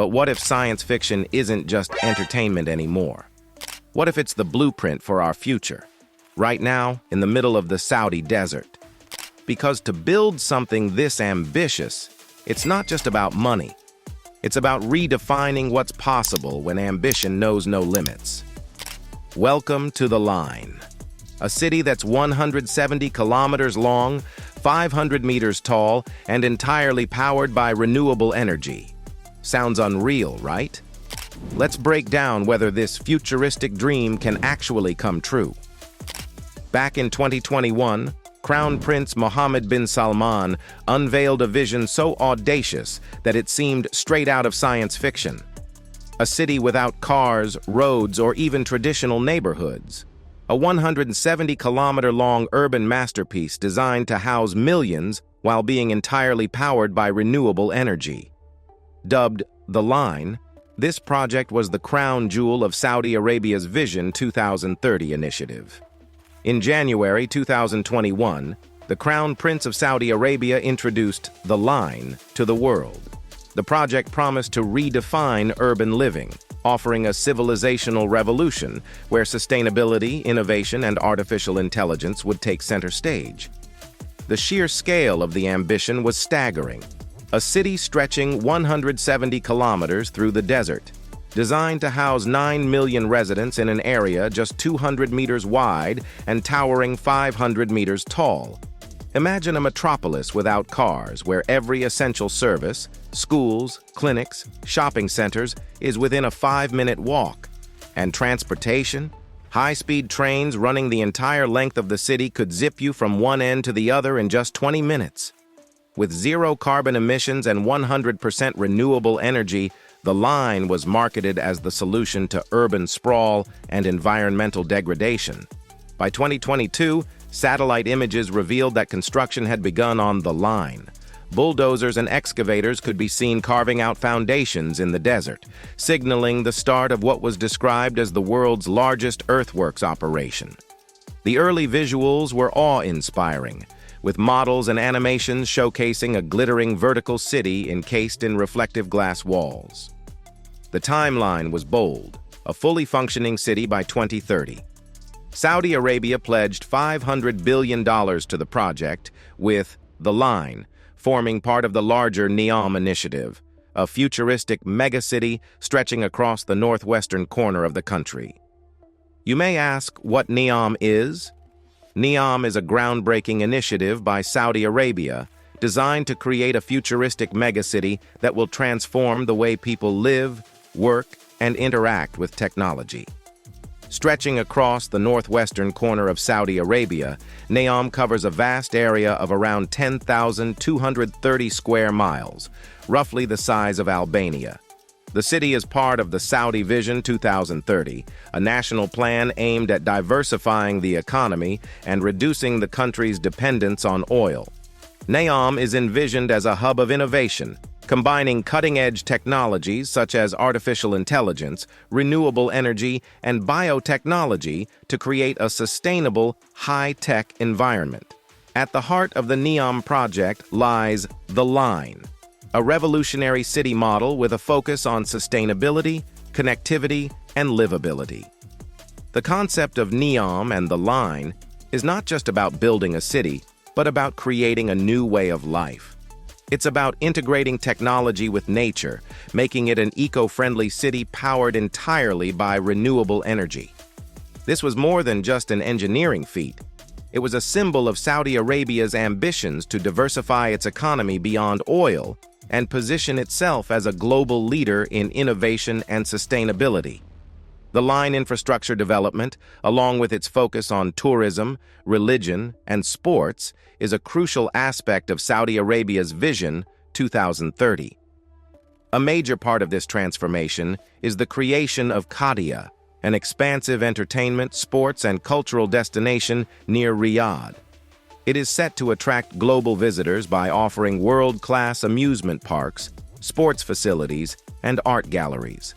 But what if science fiction isn't just entertainment anymore? What if it's the blueprint for our future? Right now, in the middle of the Saudi desert. Because to build something this ambitious, it's not just about money. It's about redefining what's possible when ambition knows no limits. Welcome to the Line, a city that's 170 kilometers long, 500 meters tall, and entirely powered by renewable energy. Sounds unreal, right? Let's break down whether this futuristic dream can actually come true. Back in 2021, Crown Prince Mohammed bin Salman unveiled a vision so audacious that it seemed straight out of science fiction. A city without cars, roads, or even traditional neighborhoods. A 170-kilometer-long urban masterpiece designed to house millions while being entirely powered by renewable energy. Dubbed The Line, this project was the crown jewel of Saudi Arabia's Vision 2030 initiative. In January 2021, the Crown Prince of Saudi Arabia introduced The Line to the world. The project promised to redefine urban living, offering a civilizational revolution where sustainability, innovation, and artificial intelligence would take center stage. The sheer scale of the ambition was staggering. A city stretching 170 kilometers through the desert, designed to house 9 million residents in an area just 200 meters wide and towering 500 meters tall. Imagine a metropolis without cars, where every essential service, schools, clinics, shopping centers, is within a 5-minute walk. And transportation? High-speed trains running the entire length of the city could zip you from one end to the other in just 20 minutes. With zero carbon emissions and 100% renewable energy, The Line was marketed as the solution to urban sprawl and environmental degradation. By 2022, satellite images revealed that construction had begun on The Line. Bulldozers and excavators could be seen carving out foundations in the desert, signaling the start of what was described as the world's largest earthworks operation. The early visuals were awe-inspiring, with models and animations showcasing a glittering vertical city encased in reflective glass walls. The timeline was bold, a fully functioning city by 2030. Saudi Arabia pledged $500 billion to the project, with The Line forming part of the larger NEOM initiative, a futuristic megacity stretching across the northwestern corner of the country. You may ask what NEOM is? NEOM is a groundbreaking initiative by Saudi Arabia designed to create a futuristic megacity that will transform the way people live, work, and interact with technology. Stretching across the northwestern corner of Saudi Arabia, NEOM covers a vast area of around 10,230 square miles, roughly the size of Albania. The city is part of the Saudi Vision 2030, a national plan aimed at diversifying the economy and reducing the country's dependence on oil. NEOM is envisioned as a hub of innovation, combining cutting-edge technologies such as artificial intelligence, renewable energy, and biotechnology to create a sustainable, high-tech environment. At the heart of the NEOM project lies The Line, a revolutionary city model with a focus on sustainability, connectivity, and livability. The concept of NEOM and The Line is not just about building a city, but about creating a new way of life. It's about integrating technology with nature, making it an eco-friendly city powered entirely by renewable energy. This was more than just an engineering feat. It was a symbol of Saudi Arabia's ambitions to diversify its economy beyond oil and position itself as a global leader in innovation and sustainability. The Line infrastructure development, along with its focus on tourism, religion, and sports, is a crucial aspect of Saudi Arabia's Vision 2030. A major part of this transformation is the creation of Qadiyah, an expansive entertainment, sports, and cultural destination near Riyadh. It is set to attract global visitors by offering world-class amusement parks, sports facilities, and art galleries.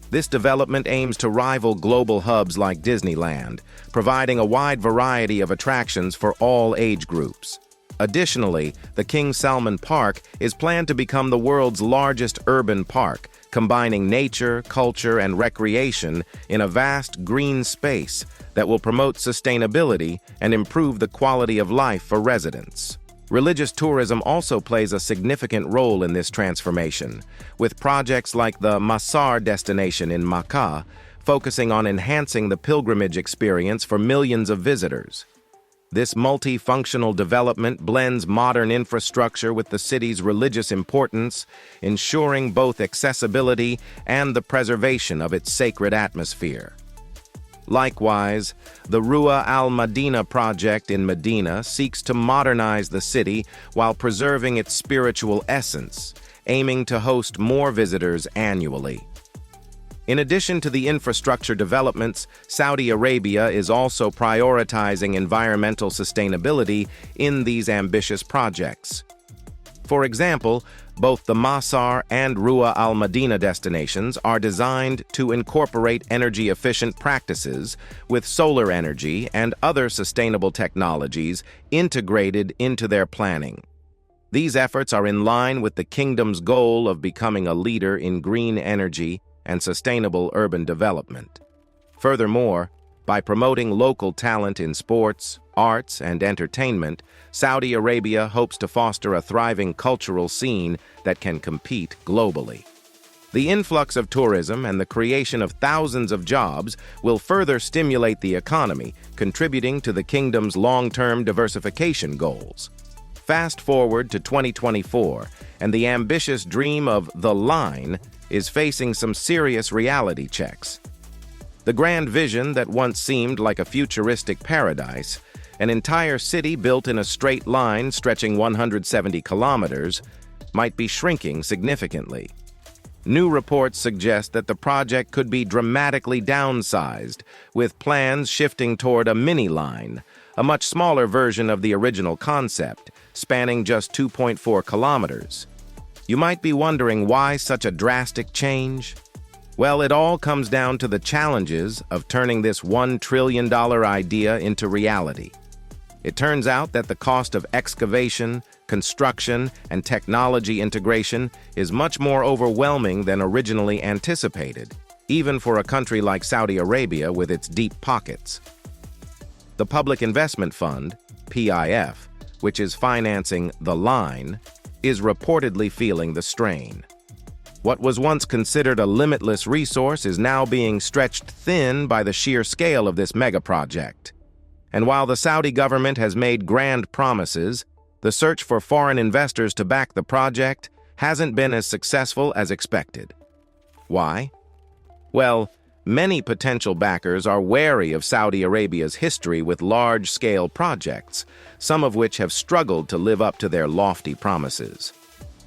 This development aims to rival global hubs like Disneyland, providing a wide variety of attractions for all age groups. Additionally, the King Salman Park is planned to become the world's largest urban park, combining nature, culture, and recreation in a vast green space that will promote sustainability and improve the quality of life for residents. Religious tourism also plays a significant role in this transformation, with projects like the Masar destination in Makkah focusing on enhancing the pilgrimage experience for millions of visitors. This multifunctional development blends modern infrastructure with the city's religious importance, ensuring both accessibility and the preservation of its sacred atmosphere. Likewise, the Ruwa al-Madina project in Medina seeks to modernize the city while preserving its spiritual essence, aiming to host more visitors annually. In addition to the infrastructure developments, Saudi Arabia is also prioritizing environmental sustainability in these ambitious projects. For example, both the Masar and Ruwa al-Madina destinations are designed to incorporate energy-efficient practices with solar energy and other sustainable technologies integrated into their planning. These efforts are in line with the kingdom's goal of becoming a leader in green energy and sustainable urban development. Furthermore, by promoting local talent in sports, arts, and entertainment, Saudi Arabia hopes to foster a thriving cultural scene that can compete globally. The influx of tourism and the creation of thousands of jobs will further stimulate the economy, contributing to the kingdom's long-term diversification goals. Fast forward to 2024, and the ambitious dream of the Line is facing some serious reality checks. The grand vision that once seemed like a futuristic paradise, an entire city built in a straight line stretching 170 kilometers, might be shrinking significantly. New reports suggest that the project could be dramatically downsized, with plans shifting toward a mini-line, a much smaller version of the original concept, spanning just 2.4 kilometers. You might be wondering why such a drastic change? Well, it all comes down to the challenges of turning this $1 trillion idea into reality. It turns out that the cost of excavation, construction, and technology integration is much more overwhelming than originally anticipated, even for a country like Saudi Arabia with its deep pockets. The Public Investment Fund, PIF, which is financing the Line, is reportedly feeling the strain. What was once considered a limitless resource is now being stretched thin by the sheer scale of this mega-project. And while the Saudi government has made grand promises, the search for foreign investors to back the project hasn't been as successful as expected. Why? Well, many potential backers are wary of Saudi Arabia's history with large-scale projects, some of which have struggled to live up to their lofty promises.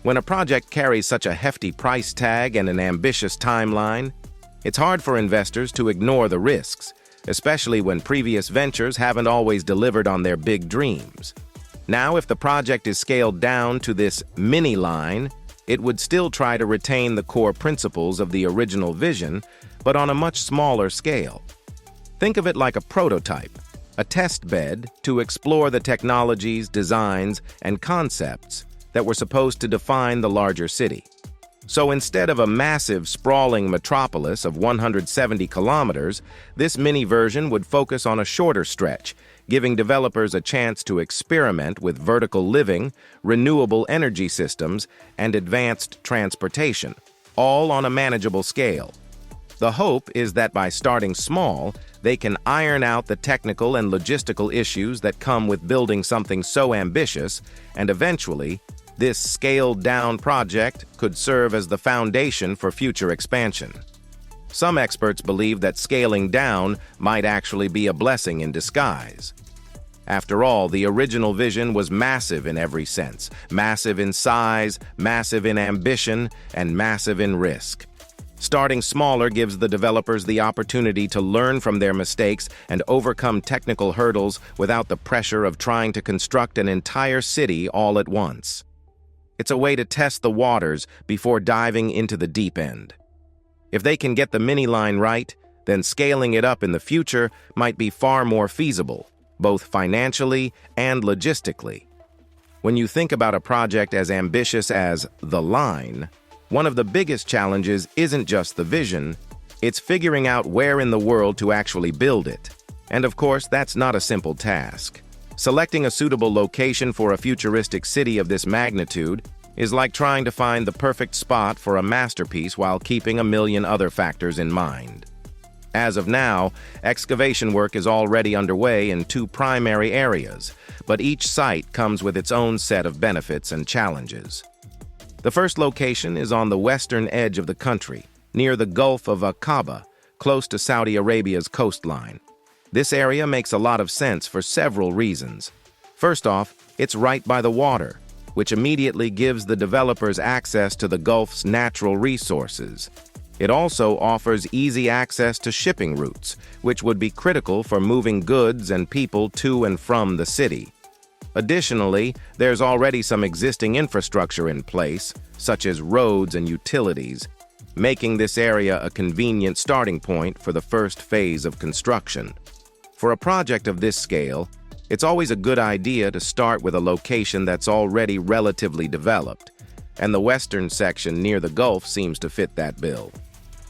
When a project carries such a hefty price tag and an ambitious timeline, it's hard for investors to ignore the risks, especially when previous ventures haven't always delivered on their big dreams. Now, if the project is scaled down to this mini-line, it would still try to retain the core principles of the original vision, but on a much smaller scale. Think of it like a prototype, a test bed to explore the technologies, designs, and concepts that were supposed to define the larger city. So instead of a massive, sprawling metropolis of 170 kilometers, this mini version would focus on a shorter stretch, giving developers a chance to experiment with vertical living, renewable energy systems, and advanced transportation, all on a manageable scale. The hope is that by starting small, they can iron out the technical and logistical issues that come with building something so ambitious, and eventually, this scaled-down project could serve as the foundation for future expansion. Some experts believe that scaling down might actually be a blessing in disguise. After all, the original vision was massive in every sense, massive in size, massive in ambition, and massive in risk. Starting smaller gives the developers the opportunity to learn from their mistakes and overcome technical hurdles without the pressure of trying to construct an entire city all at once. It's a way to test the waters before diving into the deep end. If they can get the mini-line right, then scaling it up in the future might be far more feasible, both financially and logistically. When you think about a project as ambitious as the Line, One of the biggest challenges isn't just the vision, it's figuring out where in the world to actually build it. And of course, that's not a simple task. Selecting a suitable location for a futuristic city of this magnitude is like trying to find the perfect spot for a masterpiece while keeping a million other factors in mind. As of now, excavation work is already underway in 2 primary areas, but each site comes with its own set of benefits and challenges. The first location is on the western edge of the country, near the Gulf of Aqaba, close to Saudi Arabia's coastline. This area makes a lot of sense for several reasons. First off, it's right by the water, which immediately gives the developers access to the Gulf's natural resources. It also offers easy access to shipping routes, which would be critical for moving goods and people to and from the city. Additionally, there's already some existing infrastructure in place, such as roads and utilities, making this area a convenient starting point for the first phase of construction. For a project of this scale, it's always a good idea to start with a location that's already relatively developed, and the western section near the Gulf seems to fit that bill.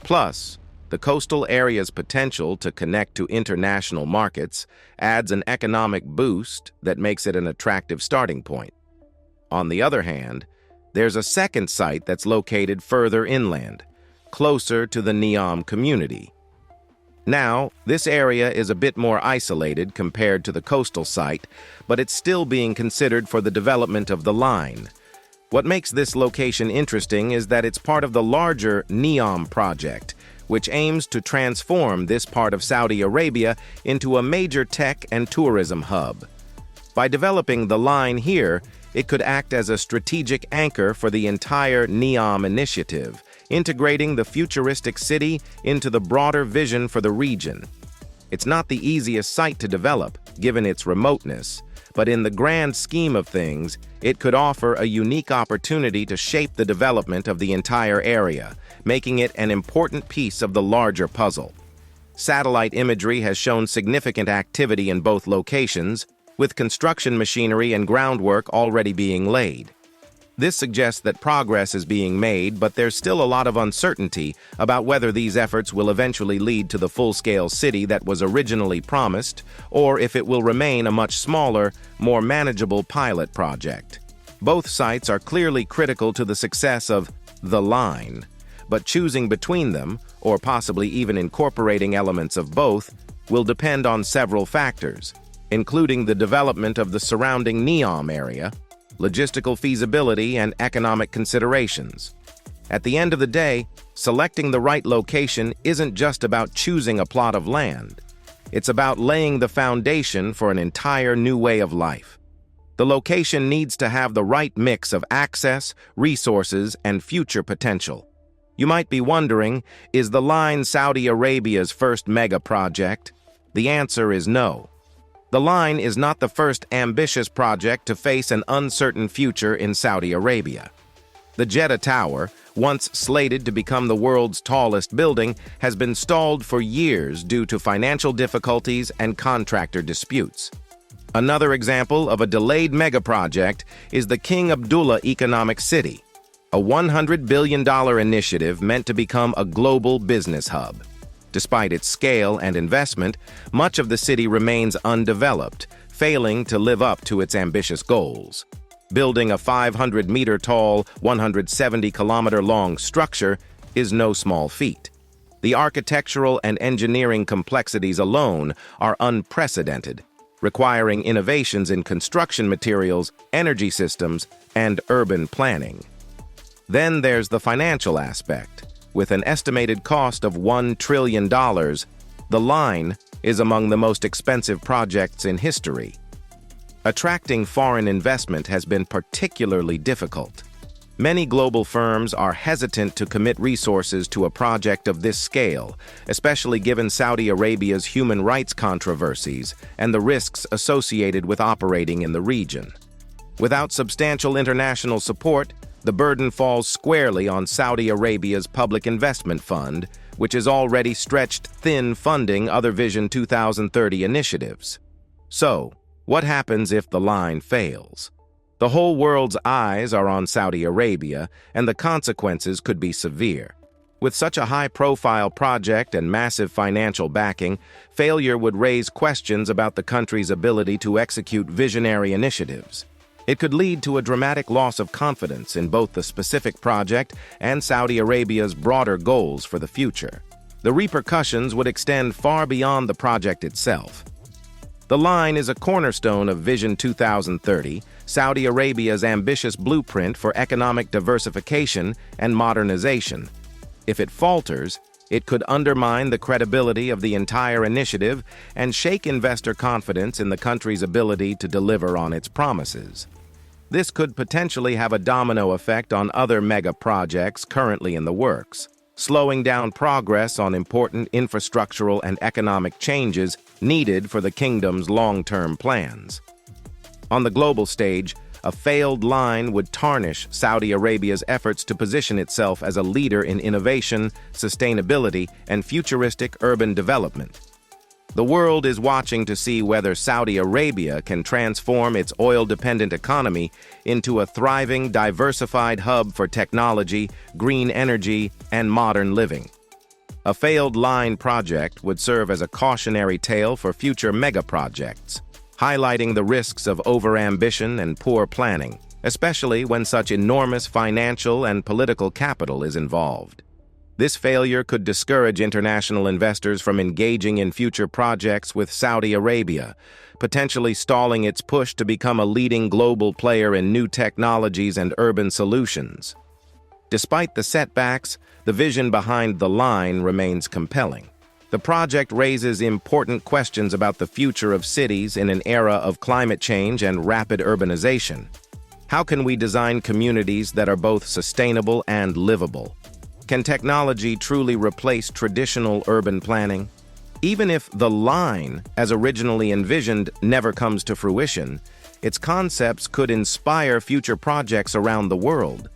Plus, the coastal area's potential to connect to international markets adds an economic boost that makes it an attractive starting point. On the other hand, there's a second site that's located further inland, closer to the Neom community. Now, this area is a bit more isolated compared to the coastal site, but it's still being considered for the development of the line. What makes this location interesting is that it's part of the larger Neom project, which aims to transform this part of Saudi Arabia into a major tech and tourism hub. By developing the line here, it could act as a strategic anchor for the entire Neom initiative, integrating the futuristic city into the broader vision for the region. It's not the easiest site to develop, given its remoteness, but in the grand scheme of things, it could offer a unique opportunity to shape the development of the entire area, making it an important piece of the larger puzzle. Satellite imagery has shown significant activity in both locations, with construction machinery and groundwork already being laid. This suggests that progress is being made, but there's still a lot of uncertainty about whether these efforts will eventually lead to the full-scale city that was originally promised, or if it will remain a much smaller, more manageable pilot project. Both sites are clearly critical to the success of the line, but choosing between them, or possibly even incorporating elements of both, will depend on several factors, including the development of the surrounding Neom area, logistical feasibility, and economic considerations. At the end of the day, selecting the right location isn't just about choosing a plot of land. It's about laying the foundation for an entire new way of life. The location needs to have the right mix of access, resources, and future potential. You might be wondering, is the line Saudi Arabia's first mega project? The answer is no. The line is not the first ambitious project to face an uncertain future in Saudi Arabia. The Jeddah Tower, once slated to become the world's tallest building, has been stalled for years due to financial difficulties and contractor disputes. Another example of a delayed megaproject is the King Abdullah Economic City, a $100 billion initiative meant to become a global business hub. Despite its scale and investment, much of the city remains undeveloped, failing to live up to its ambitious goals. Building a 500-meter-tall, 170-kilometer-long structure is no small feat. The architectural and engineering complexities alone are unprecedented, requiring innovations in construction materials, energy systems, and urban planning. Then there's the financial aspect. With an estimated cost of $1 trillion, the line is among the most expensive projects in history. Attracting foreign investment has been particularly difficult. Many global firms are hesitant to commit resources to a project of this scale, especially given Saudi Arabia's human rights controversies and the risks associated with operating in the region. Without substantial international support, the burden falls squarely on Saudi Arabia's Public Investment Fund, which has already stretched thin funding other Vision 2030 initiatives. So, what happens if the line fails? The whole world's eyes are on Saudi Arabia, and the consequences could be severe. With such a high-profile project and massive financial backing, failure would raise questions about the country's ability to execute visionary initiatives. It could lead to a dramatic loss of confidence in both the specific project and Saudi Arabia's broader goals for the future. The repercussions would extend far beyond the project itself. The line is a cornerstone of Vision 2030, Saudi Arabia's ambitious blueprint for economic diversification and modernization. If it falters, it could undermine the credibility of the entire initiative and shake investor confidence in the country's ability to deliver on its promises. This could potentially have a domino effect on other mega projects currently in the works, slowing down progress on important infrastructural and economic changes needed for the kingdom's long-term plans. On the global stage, a failed line would tarnish Saudi Arabia's efforts to position itself as a leader in innovation, sustainability, and futuristic urban development. The world is watching to see whether Saudi Arabia can transform its oil-dependent economy into a thriving, diversified hub for technology, green energy, and modern living. A failed line project would serve as a cautionary tale for future mega-projects, highlighting the risks of overambition and poor planning, especially when such enormous financial and political capital is involved. This failure could discourage international investors from engaging in future projects with Saudi Arabia, potentially stalling its push to become a leading global player in new technologies and urban solutions. Despite the setbacks, the vision behind the line remains compelling. The project raises important questions about the future of cities in an era of climate change and rapid urbanization. How can we design communities that are both sustainable and livable? Can technology truly replace traditional urban planning? Even if the line, as originally envisioned, never comes to fruition, its concepts could inspire future projects around the world.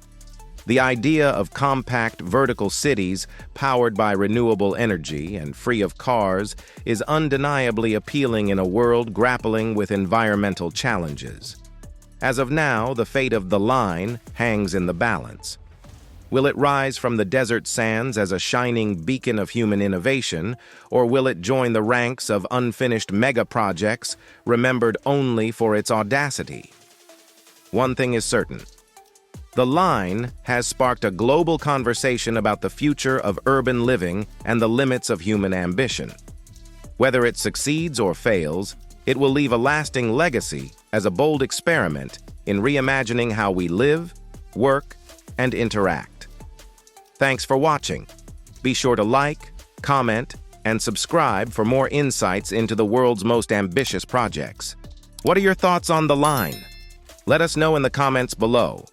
The idea of compact vertical cities powered by renewable energy and free of cars is undeniably appealing in a world grappling with environmental challenges. As of now, the fate of the line hangs in the balance. Will it rise from the desert sands as a shining beacon of human innovation, or will it join the ranks of unfinished mega-projects remembered only for its audacity? One thing is certain. The line has sparked a global conversation about the future of urban living and the limits of human ambition. Whether it succeeds or fails, it will leave a lasting legacy as a bold experiment in reimagining how we live, work, and interact. Thanks for watching. Be sure to like, comment, and subscribe for more insights into the world's most ambitious projects. What are your thoughts on the line? Let us know in the comments below.